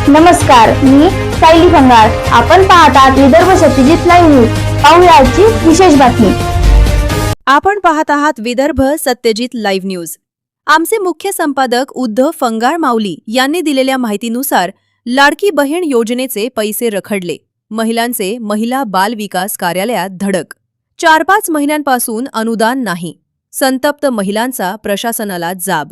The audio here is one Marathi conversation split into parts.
नमस्कार, मी सायली भंगार. आपण पाहतात विदर्भ सत्यजित लाईव्ह न्यूज. पाहूया आजची विशेष बातमी. आपण पाहत आहात विदर्भ सत्यजित लाईव्ह न्यूज. आमचे मुख्य संपादक उद्धव फंगार माऊली यांनी दिलेल्या माहितीनुसार लाडकी बहीण योजनेचे पैसे रखडले. महिलांचे महिला बाल विकास कार्यालयात धडक. 4-5 महिन्यांपासून अनुदान नाही. संतप्त महिलांचा प्रशासनाला जाब.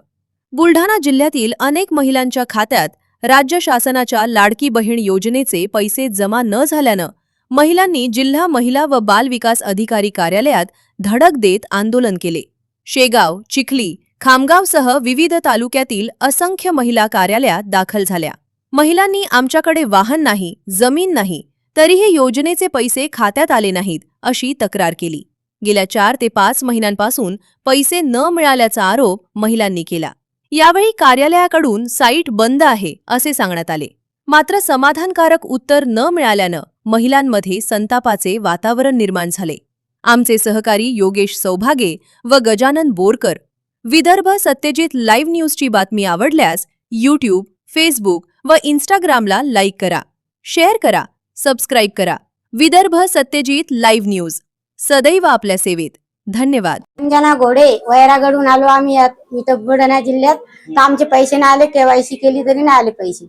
बुलढाणा जिल्ह्यातील अनेक महिलांच्या खात्यात राज्य शासनाच्या लाडकी बहीण योजनेचे पैसे जमा न झाल्यानं महिलांनी जिल्हा महिला व बाल विकास अधिकारी कार्यालयात धडक देत आंदोलन केले. शेगाव, चिखली, खामगावसह विविध तालुक्यातील असंख्य महिला कार्यालयात दाखल झाल्या. महिलांनी आमच्याकडे वाहन नाही, जमीन नाही, तरीही योजनेचे पैसे खात्यात आले नाहीत अशी तक्रार केली. गेल्या 4 ते 5 महिन्यांपासून पैसे न मिळाल्याचा आरोप महिलांनी केला. यावेळी कार्यालयाकडून साईट बंद आहे असे सांगण्यात आले. मात्र समाधानकारक उत्तर न मिळाल्यानं महिलांमध्ये संतापाचे वातावरण निर्माण झाले. आमचे सहकारी योगेश सौभागे व गजानन बोरकर. विदर्भ सत्यजित लाईव्ह न्यूजची बातमी आवडल्यास यूट्यूब, फेसबुक व इंस्टाग्रामला लाईक करा, शेअर करा, सबस्क्राईब करा. विदर्भ सत्यजित लाईव्ह न्यूज, सदैव आपल्या सेवेत. धन्यवाद. अंजना घोडे, वैरागडून आलो आम्ही इथं बुलढाणा जिल्ह्यात. तर आमचे पैसे नाही आले. केवायसी केली तरी नाही आले पैसे.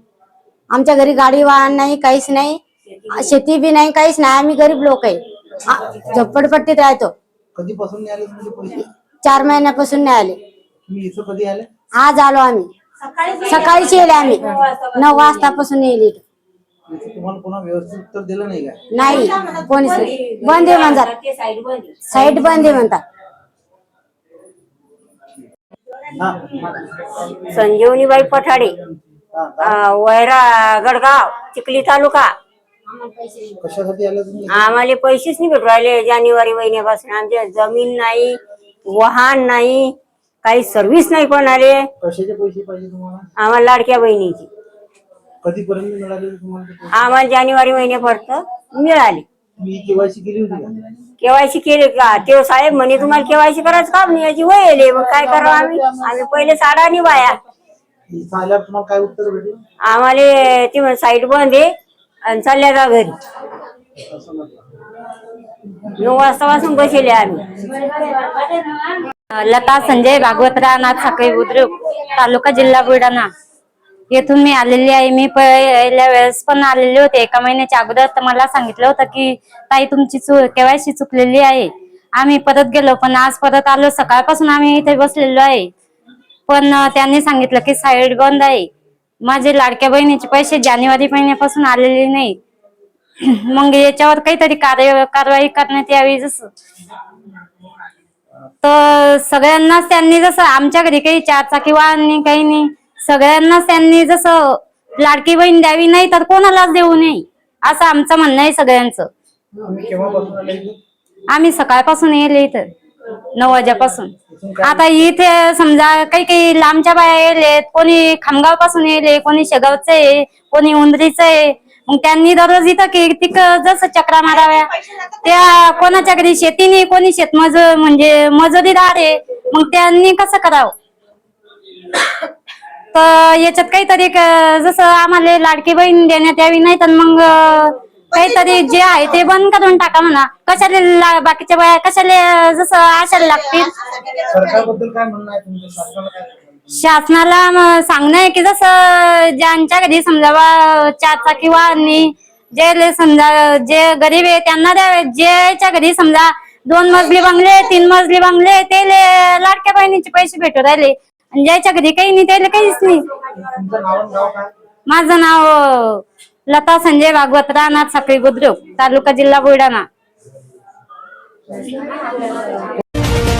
आमच्या घरी गाडी वाहन नाही, काहीच नाही, शेती बी नाही, काहीच नाही. आम्ही गरीब लोक आहे, झोपडपट्टीत राहतो. कधीपासून नाही आले तुमचे पैसे? 4 महिन्यापासून नाही आले. तुम्ही इथं कधी आले? आज आलो आम्ही. सकाळीच येले आम्ही. 9 वाजतापासून येले. तुम्हाला कोणा व्यवस्थित उत्तर दिलं नाही का? नाही, कोणीच नाही. बंद आहे म्हणतात, साईट बंद आहे म्हणतात. संजीवनीबाई पठाडे, वैरा गडगाव, चिखली तालुका. कशासाठी आले तुम्ही? आम्हाला पैसेच नाही भेटू राहिले जानेवारी महिन्यापासून. आमच्या जमीन नाही, वाहन नाही, काही सर्व्हिस नाही कोणाले. कशाचे पैसे पाहिजे तुम्हाला? आम्हाला लाडक्या बहिणीची. कधीपर्यंत मिळाले तुम्हाला? आम्हाला जानेवारी महिन्यापर्यंत मिळाले. तुम्ही केवायसी केली होती का? केवायसी केले का? ते साहेब म्हणे तुम्हाला केवायसी करायचं काम नाही, याची वय आले. मग काय करावं आम्ही पहिले साडा नि बाया. इथं आल्यावर तुम्हाला काय उत्तर भेटलं? आम्हाला ती म्हणे साईट बंद आहे आणि चालल्या जा घरी. 9 वाजतापासून बसले आम्ही. लता संजय भागवतराव नाथ साखळी बुद्रुक, तालुका जिल्हा बुलढाणा येथून मी आलेली आहे. मी पहिल्या वेळेस पण आलेले होते 1 महिन्याच्या अगोदर. तर मला सांगितलं होतं की ताई तुमची केवायसी चुकलेली आहे. आम्ही परत गेलो, पण आज परत आलो. सकाळपासून आम्ही इथे बसलेलो आहे, पण त्यांनी सांगितलं की साईट बंद आहे. माझे लाडक्या बहिणीचे पैसे जानेवारी महिन्यापासून आलेले नाही. मग याच्यावर काहीतरी कारवाई करण्यात यावी. जसं तर सगळ्यांनाच त्यांनी, जसं आमच्या घरी काही 4 चाकी वाहन नाही, काही नाही, सगळ्यांनाच त्यांनी जसं लाडकी बहीण द्यावी, नाही तर कोणालाच देऊ नये असं आमचं म्हणणं आहे सगळ्यांचं. आम्ही सकाळपासून येले इथं 9 वाजेपासून. आता इथे समजा काही लांबच्या बाया येलेत, कोणी खामगाव पासून येले, कोणी शेगावचं आहे, कोणी उंदरीचं आहे. मग त्यांनी दररोज इथं जसं चक्रा माराव्या. त्या कोणाच्या घरी शेती नाही, कोणी शेतमजूर म्हणजे मजुरीदार आहे. मग त्यांनी कसं करावं? तर याच्यात काहीतरी जसं आम्हाला लाडकी बहीण देण्यात यावी, नाही तर मग काहीतरी जे आहे ते बंद करून टाका म्हणा. कशाला बाकीच्या बाया कशाला जसं आशाला लागतील. सरकारबद्दल काय म्हणणं आहे तुमचं? शासनाला काय? शासनाला सांगणं आहे की जसं ज्यांच्या घरी समजा 4 चाकी वाहन, जे समजा जे गरीब आहे त्यांना द्यावे. ज्याच्या घरी समजा 2 मजली बंगले, 3 मजली बंगले, ते लाडक्या बहिणीचे पैसे भेटू राहिले. आणि ज्याच्या घरी काही नाही त्याला काहीच नाही. तुमचं नाव आणि गाव काय? माझं नाव लता संजय भागवतराव नाथ साखळी बुद्रुक, तालुका जिल्हा बुलढाणा.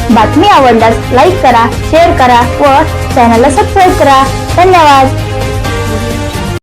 बातमी आवडल्यास लाईक करा, शेअर करा व चॅनलला सबस्क्राईब करा. धन्यवाद.